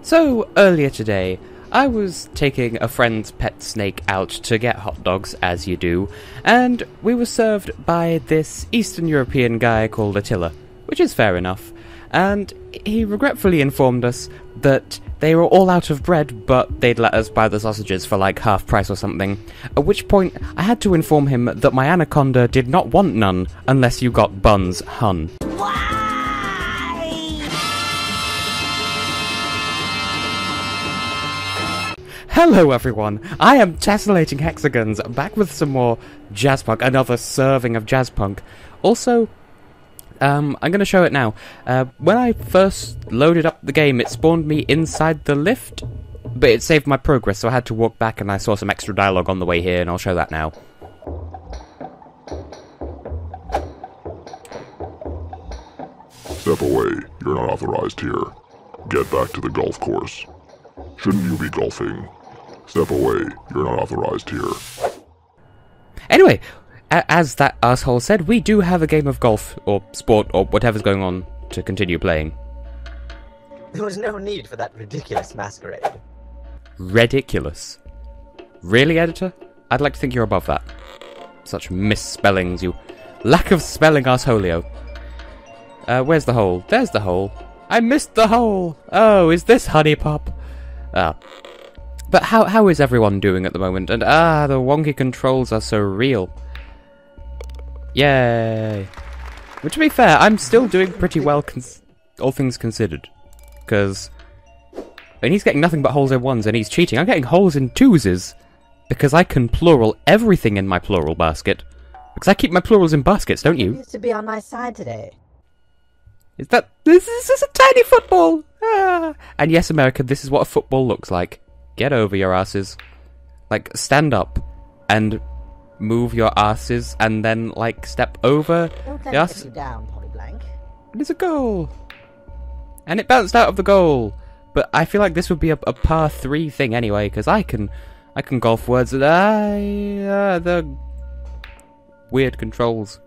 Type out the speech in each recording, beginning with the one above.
So, earlier today, I was taking a friend's pet snake out to get hot dogs, as you do, and we were served by this Eastern European guy called Attila, which is fair enough, and he regretfully informed us that they were all out of bread, but they'd let us buy the sausages for like half price or something, at which point I had to inform him that my anaconda did not want none unless you got buns, hun. Hello everyone, I am Tessellating Hexagons, back with some more Jazzpunk, another serving of Jazzpunk. Also, I'm going to show it now. When I first loaded up the game, it spawned me inside the lift, but it saved my progress, so I had to walk back and I saw some extra dialogue on the way here, and I'll show that now. Step away, you're not authorized here. Get back to the golf course. Shouldn't you be golfing? Step away, you're not authorized here. Anyway, as that asshole said, we do have a game of golf, or sport, or whatever's going on to continue playing. There was no need for that ridiculous masquerade. Ridiculous. Really, editor? I'd like to think you're above that. Such misspellings, you lack of spelling assholio. Where's the hole? There's the hole. I missed the hole! Oh, is this Honey Pop? But how is everyone doing at the moment? And the wonky controls are so real. Yay. But to be fair, I'm still doing pretty well, all things considered. Because, and he's getting nothing but holes in ones, and he's cheating. I'm getting holes in twoses. Because I can plural everything in my plural basket. Because I keep my plurals in baskets, don't you? You used to be on my side today. Is that... This is a tiny football! And yes, America, this is what a football looks like. Get over your asses. Like, stand up and move your asses and then, like, step over. Don't let me get you down, Polly Blank. It is a goal! And it bounced out of the goal! But I feel like this would be a par 3 thing anyway, because I can golf words and the weird controls.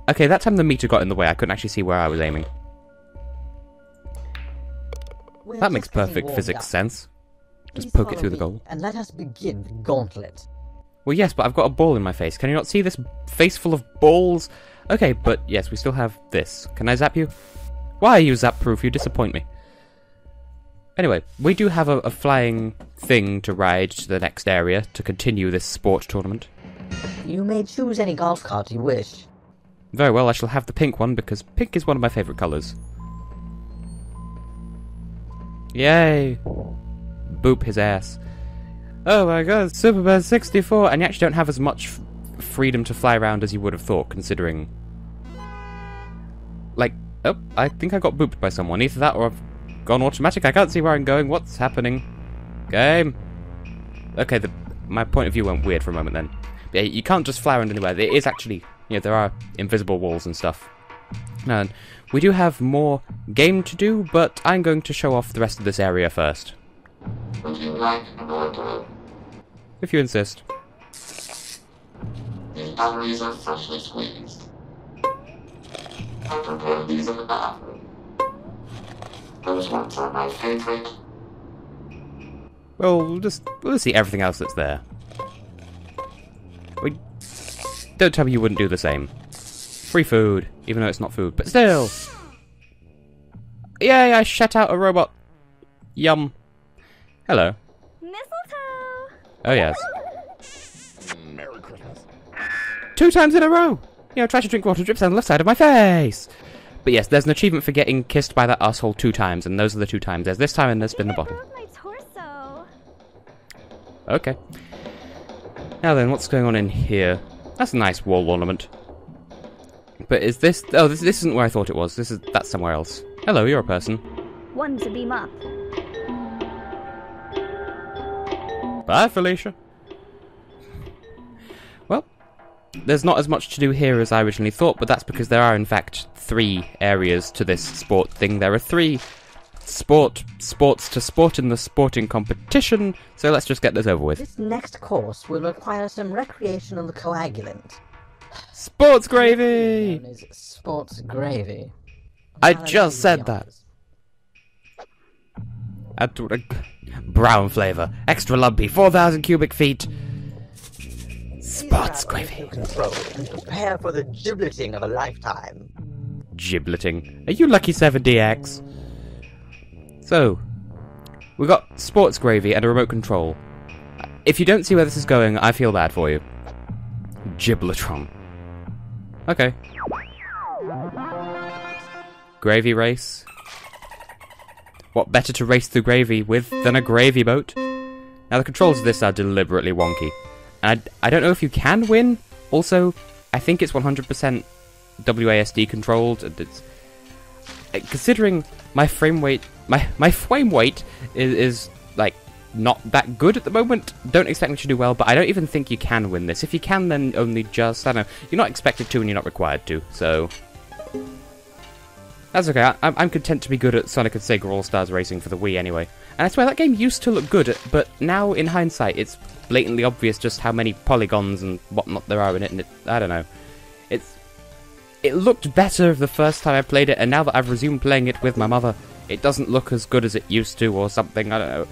Okay, that time the meter got in the way, I couldn't actually see where I was aiming. That makes perfect physics sense. Just poke it through the goal. And let us begin the gauntlet. Well, yes, but I've got a ball in my face. Can you not see this face full of balls? Okay, but yes, we still have this. Can I zap you? Why are you zap-proof? You disappoint me. Anyway, we do have a flying thing to ride to the next area to continue this sport tournament. You may choose any golf cart you wish. Very well, I shall have the pink one because pink is one of my favourite colours. Yay! Boop his ass. Oh my god, Superman 64! And you actually don't have as much freedom to fly around as you would have thought, considering... Like, oh, I think I got booped by someone. Either that or I've gone automatic. I can't see where I'm going. What's happening? Game! Okay, my point of view went weird for a moment then. But yeah, you can't just fly around anywhere. There is actually, you know, there are invisible walls and stuff. And we do have more game to do, but I'm going to show off the rest of this area first. Would you like an order? If you insist. These batteries are freshly squeezed. I prepared these in the bathroom. Those ones are my favorite. Well, we'll just see everything else that's there. Don't tell me you wouldn't do the same. Free food, even though it's not food, but still! Yay, I shut out a robot! Yum. Hello. Mistletoe! Oh yes. Merry Christmas. 2 times in a row! You know, try to drink water drips down the left side of my face! But yes, there's an achievement for getting kissed by that asshole 2 times, and those are the 2 times. There's this time and there's been the bottom. My torso. Okay. Now then, what's going on in here? That's a nice wall ornament. But is this... Oh, this isn't where I thought it was. That's somewhere else. Hello, you're a person. One to beam up. Bye, Felicia. Well, there's not as much to do here as I originally thought, but that's because there are, in fact, 3 areas to this sport thing. There are 3 sports to sport in the sporting competition, so let's just get this over with. This next course will require some recreational coagulant. Sports gravy! Known as sports gravy. I just said that. Brown flavour. Extra lumpy. 4,000 cubic feet. Spots gravy. Control and prepare for the gibleting of a lifetime. Gibleting. Are you lucky 7DX? So, we got sports gravy and a remote control. If you don't see where this is going, I feel bad for you. Gibletron. Okay. Gravy race. What better to race through gravy with than a gravy boat? Now the controls of this are deliberately wonky. And I don't know if you can win. Also, I think it's 100% WASD controlled. It's, considering my frame weight, my frame weight is like not that good at the moment. Don't expect me to do well, but I don't even think you can win this. If you can, then only just, I don't know. You're not expected to and you're not required to, so that's okay. I'm content to be good at Sonic and Sega All-Stars Racing for the Wii anyway. And I swear that game used to look good, but now in hindsight it's blatantly obvious just how many polygons and whatnot there are in it, and I don't know. It looked better the first time I played it, and now that I've resumed playing it with my mother, it doesn't look as good as it used to or something, I don't know.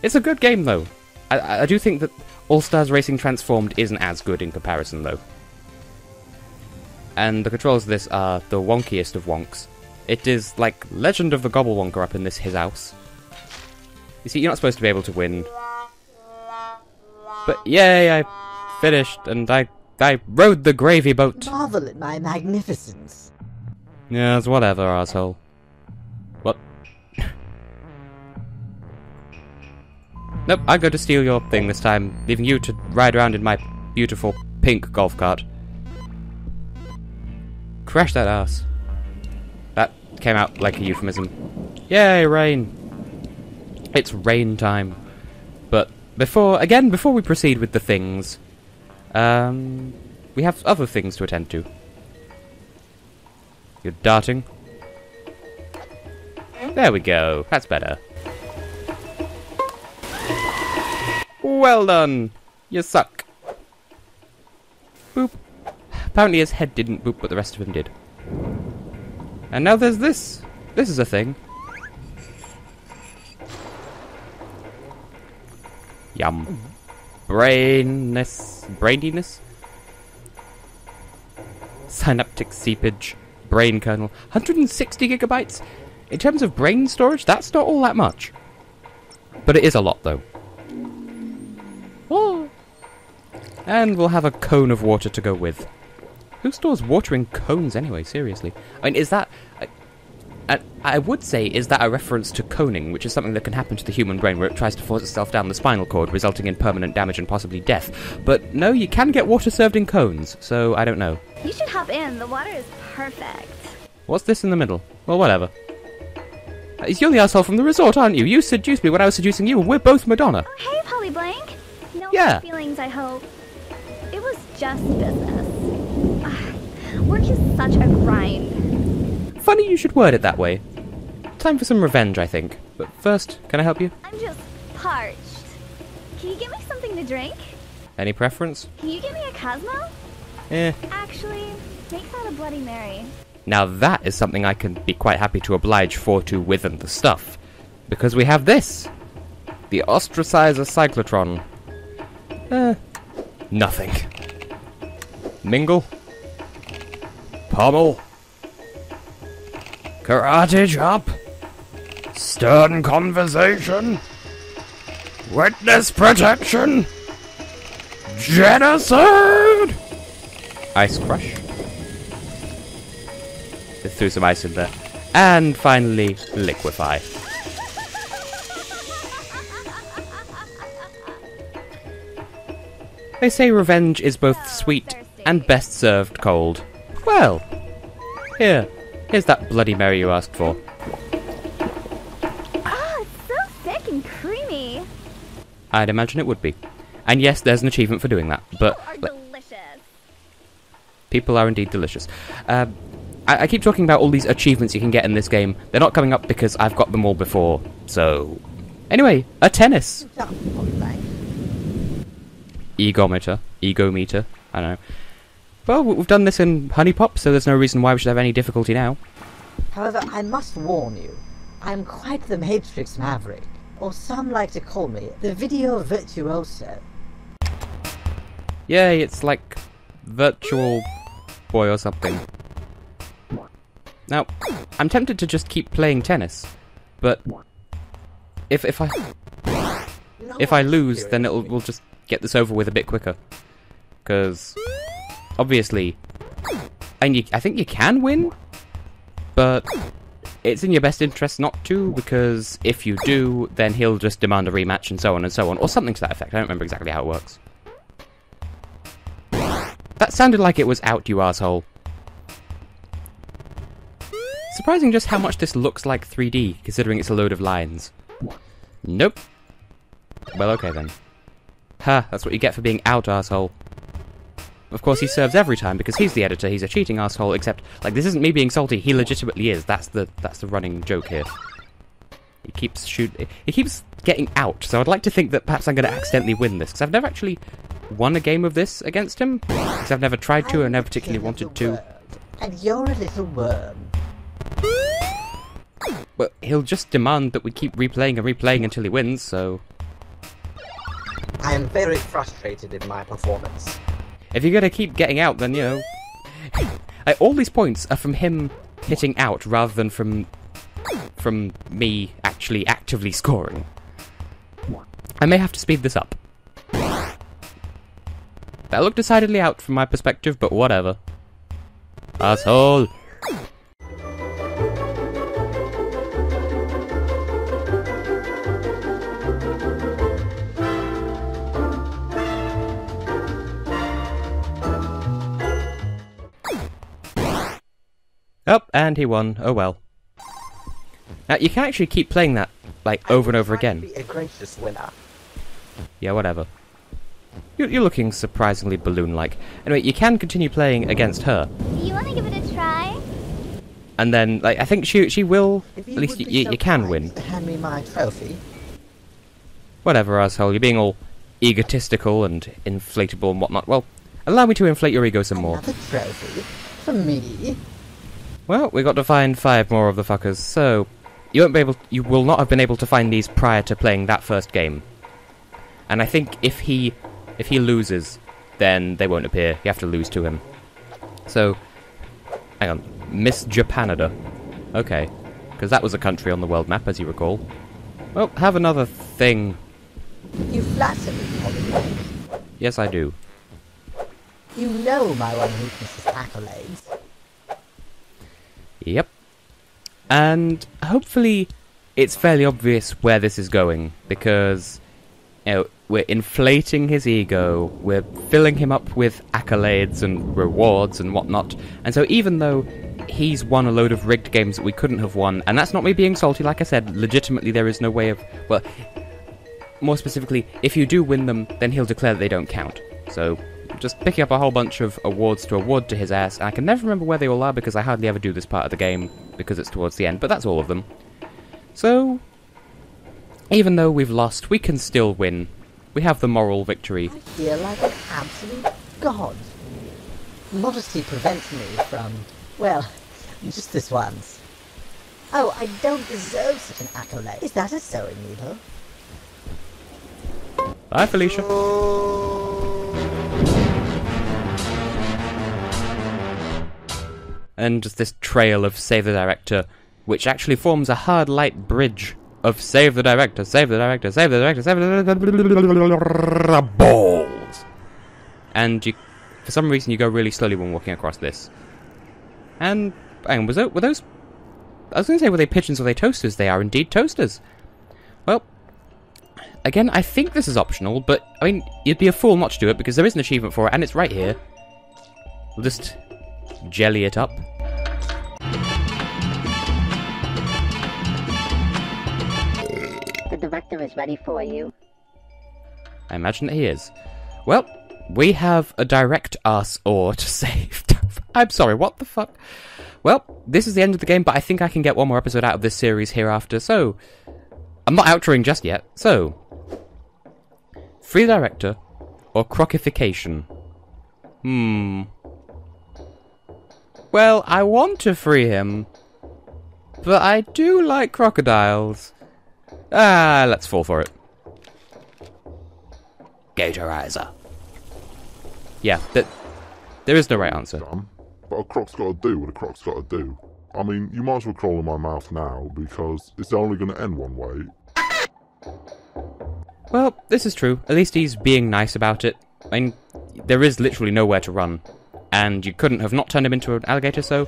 It's a good game though. I do think that All-Stars Racing Transformed isn't as good in comparison though. And the controls of this are the wonkiest of wonks. It is like Legend of the Gobblewonker up in his house. You see, you're not supposed to be able to win. But yay, I finished, and I rode the gravy boat. Marvel at my magnificence. Yes, whatever, asshole. What? Nope, I'm going to steal your thing this time, leaving you to ride around in my beautiful pink golf cart. Crash that ass. That came out like a euphemism. Yay, rain. It's rain time. But before we proceed with the things, we have other things to attend to. You're darting. There we go. That's better. Well done. You suck. Boop. Apparently his head didn't boop, but the rest of him did. And now there's this. This is a thing. Yum. Braininess? Synaptic seepage. Brain kernel. 160 gigabytes? In terms of brain storage, that's not all that much. But it is a lot, though. Oh. And we'll have a cone of water to go with. Who stores water in cones anyway? Seriously. I mean, is that... I would say, is that a reference to coning, which is something that can happen to the human brain where it tries to force itself down the spinal cord, resulting in permanent damage and possibly death. But no, you can get water served in cones, so I don't know. You should hop in. The water is perfect. What's this in the middle? Well, whatever. You're the asshole from the resort, aren't you? You seduced me when I was seducing you, and we're both Madonna. Oh, hey, Polly Blank. No Yeah. hard feelings, I hope. It was just business. Work is such a grind. Funny you should word it that way. Time for some revenge, I think. But first, can I help you? I'm just parched. Can you get me something to drink? Any preference? Can you get me a Cosmo? Actually, make that a Bloody Mary. Now that is something I can be quite happy to oblige to with and the stuff. Because we have this. The Ostracizer Cyclotron. Nothing. Mingle. Pommel. Karate chop. Stern conversation. Witness protection. Genocide. Ice crush. They threw some ice in there. And finally, liquefy. They say revenge is both sweet and best served cold. Well, here's that Bloody Mary you asked for. Oh, it's so thick and creamy. I'd imagine it would be. And yes, there's an achievement for doing that, but... Are delicious. People are indeed delicious. I keep talking about all these achievements you can get in this game. They're not coming up because I've got them all before, so... Anyway, a tennis! Egometer, I don't know. Well, we've done this in Honey Pop, so there's no reason why we should have any difficulty now. However, I must warn you, I am quite the Matrix Maverick. or some like to call me, the video virtuoso. Yay, it's like Virtual Boy or something. Now, I'm tempted to just keep playing tennis, but if I lose, then we'll just get this over with a bit quicker. Because obviously, and I think you can win, but it's in your best interest not to, because if you do, then he'll just demand a rematch and so on, or something to that effect. I don't remember exactly how it works. That sounded like it was out, you asshole. Surprising just how much this looks like 3D, considering it's a load of lines. Nope. Well, okay then. Ha, that's what you get for being out, asshole. Of course, he serves every time, because he's the editor, he's a cheating asshole, except, like, this isn't me being salty, he legitimately is. That's the running joke here. He keeps getting out, so I'd like to think that perhaps I'm going to accidentally win this, because I've never actually won a game of this against him, because I've never tried to and never particularly wanted to. And you're a little worm. Well, he'll just demand that we keep replaying and replaying until he wins, so... I am very frustrated in my performance. If you're gonna keep getting out, then, you know... all these points are from him hitting out, rather than from me actually actively scoring. I may have to speed this up. That looked decidedly out from my perspective, but whatever. Asshole! Oh, and he won. Oh well. Now, you can actually keep playing that, like, over and over again. Be a gracious winner. Yeah, whatever. You're looking surprisingly balloon-like. Anyway, you can continue playing against her. Do you want to give it a try? And then, like, I think she will, at least would be you so can kind win. to hand me my trophy. Whatever, asshole, you're being all egotistical and inflatable and whatnot. Well, allow me to inflate your ego some more. Another trophy? For me? Well, we got to find 5 more of the fuckers, so you will not have been able to find these prior to playing that first game. And I think if he loses, then they won't appear. You have to lose to him. So, hang on, Miss Japanada. Okay, because that was a country on the world map, as you recall. Well, have another thing. You flatter me, Holly. Yes, I do. You know my one weakness is accolades. Yep. And hopefully it's fairly obvious where this is going, because, you know, we're inflating his ego, we're filling him up with accolades and rewards and whatnot, and so even though he's won a load of rigged games that we couldn't have won, and that's not me being salty, like I said, legitimately there is no way of, well, more specifically, if you do win them, then he'll declare that they don't count. So, just picking up a whole bunch of awards to award to his ass, and I can never remember where they all are because I hardly ever do this part of the game, because it's towards the end, but that's all of them. So, even though we've lost, we can still win. We have the moral victory. I feel like an absolute god. Modesty prevents me from, well, just this once. Oh, I don't deserve such an accolade. Is that a sewing needle? Bye, Felicia. And just this trail of Save the Director, which actually forms a hard light bridge of Save the Director, Save the Director, Save the Director, Save the Director, balls. And you, for some reason, you go really slowly when walking across this. And were those? I was going to say, were they pigeons or were they toasters? They are indeed toasters. Well, again, I think this is optional, but I mean, you'd be a fool not to do it because there is an achievement for it, and it's right here. We'll just jelly it up. The director is ready for you. I imagine that he is. Well, we have a direct ass ore to save. I'm sorry, what the fuck? Well, this is the end of the game, but I think I can get one more episode out of this series hereafter, so I'm not outroing just yet. So, free the director or crocification? Well, I want to free him, but I do like crocodiles. Let's fall for it. Gatorizer. Yeah, there is no right answer. But a croc's got to do what a croc's got to do. I mean, you might as well crawl in my mouth now, because it's only going to end one way. Well, this is true. At least he's being nice about it. I mean, there is literally nowhere to run. And you couldn't have not turned him into an alligator, so...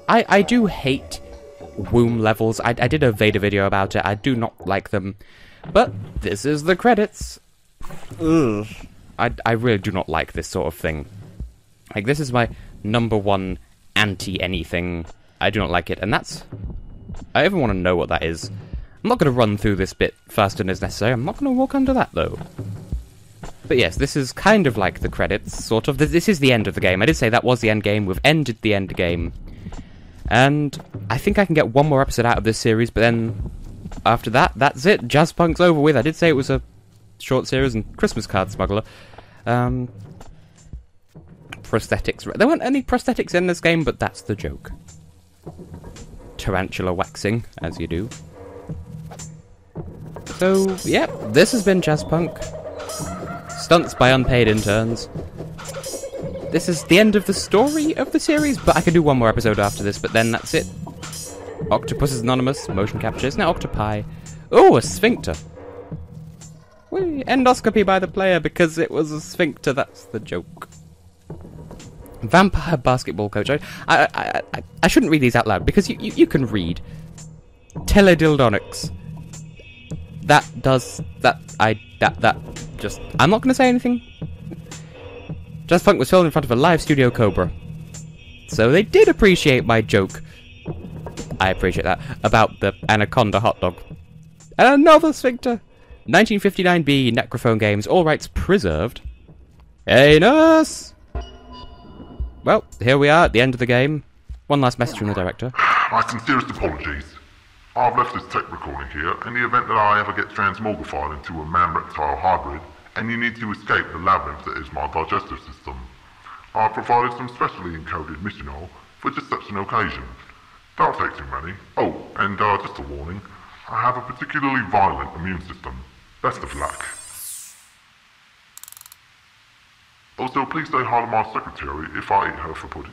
I do hate womb levels. I did a Vader video about it. I do not like them. But this is the credits. Ugh. I really do not like this sort of thing. Like, this is my #1 anti-anything. I do not like it, and that's... I even want to know what that is. I'm not going to run through this bit faster than is necessary. I'm not going to walk under that, though. But yes, this is kind of like the credits, sort of. This is the end of the game. I did say that was the end game. We've ended the end game. And I think I can get one more episode out of this series, but then after that, that's it. Jazzpunk's over with. I did say it was a short series and Christmas card smuggler. Prosthetics. There weren't any prosthetics in this game, but that's the joke. Tarantula waxing, as you do. So, yeah, this has been Jazzpunk. Stunts by unpaid interns. This is the end of the story of the series, but I can do one more episode after this, but then that's it. Octopus is Anonymous, motion capture, it's now Octopi. Oh, a sphincter. Whee, endoscopy by the player because it was a sphincter, that's the joke. Vampire basketball coach. I shouldn't read these out loud because you can read. Teledildonics. I'm not going to say anything. Jazzpunk was filmed in front of a live studio Cobra. So they did appreciate my joke. I appreciate that. About the Anaconda hot dog. And another sphincter. 1959B, Necrophone Games, all rights preserved. Hey, nurse! Well, here we are at the end of the game. One last message from the director. My sincerest apologies. I've left this tech recording here in the event that I ever get transmogrified into a man-reptile hybrid and you need to escape the labyrinth that is my digestive system. I've provided some specially encoded mission oil for just such an occasion. Don't take too many. Oh, and just a warning, I have a particularly violent immune system. Best of luck. Also, please say hi to my secretary if I eat her for pudding.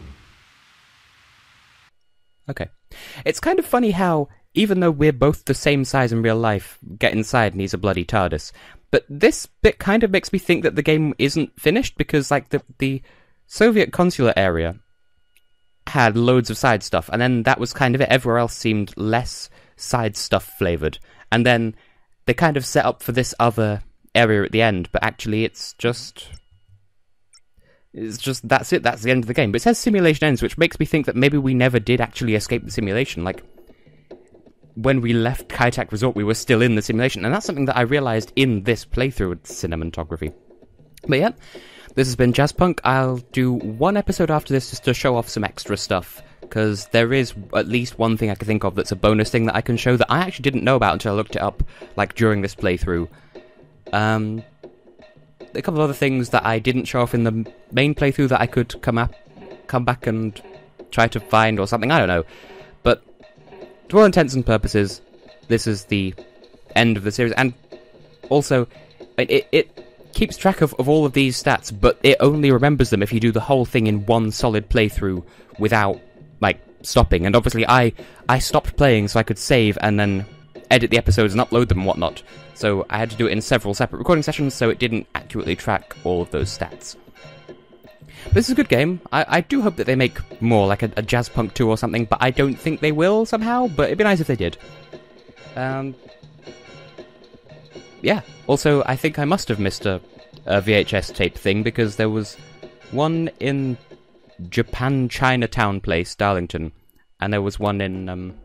Okay. It's kind of funny how, even though we're both the same size in real life, get inside and he's a bloody TARDIS. But this bit kind of makes me think that the game isn't finished, because like the Soviet consular area had loads of side stuff, and then that was kind of it. Everywhere else seemed less side stuff flavoured. And then they kind of set up for this other area at the end, but actually it's just that's it, that's the end of the game. But it says simulation ends, which makes me think that maybe we never did actually escape the simulation. Like, when we left Kaitak Resort, we were still in the simulation, and that's something that I realised in this playthrough with cinematography. But yeah, this has been Jazzpunk. I'll do one episode after this just to show off some extra stuff, because there is at least one thing I can think of that's a bonus thing that I can show that I actually didn't know about until I looked it up, like, during this playthrough. A couple of other things that I didn't show off in the main playthrough that I could come back and try to find or something, I don't know. But to all intents and purposes, this is the end of the series, and also, it keeps track of all of these stats, but it only remembers them if you do the whole thing in one solid playthrough without, like, stopping. And obviously I stopped playing so I could save and then edit the episodes and upload them and whatnot. So I had to do it in several separate recording sessions, so it didn't accurately track all of those stats. This is a good game. I do hope that they make more, like a Jazzpunk 2 or something, but I don't think they will somehow, but it'd be nice if they did. Yeah, also, I think I must have missed a VHS tape thing, because there was one in Japan Chinatown Place, Darlington, and there was one in,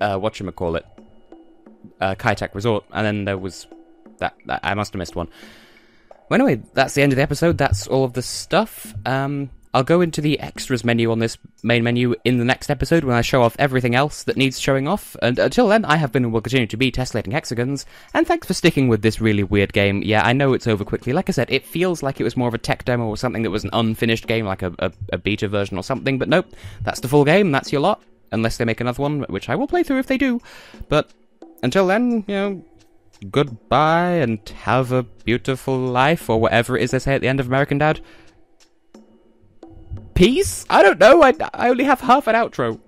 whatchamacallit, Kaitak Resort, and then there was that I must have missed one. Well, anyway, that's the end of the episode. That's all of the stuff. I'll go into the extras menu on this main menu in the next episode when I show off everything else that needs showing off. And until then, I have been and will continue to be Tessellating Hexagons, and thanks for sticking with this really weird game. Yeah, I know it's over quickly. Like I said, it feels like it was more of a tech demo or something that was an unfinished game, like a beta version or something, but nope, that's the full game, that's your lot. Unless they make another one, which I will play through if they do. But until then, goodbye and have a beautiful life, or whatever it is they say at the end of American Dad. Peace? I don't know, I only have half an outro.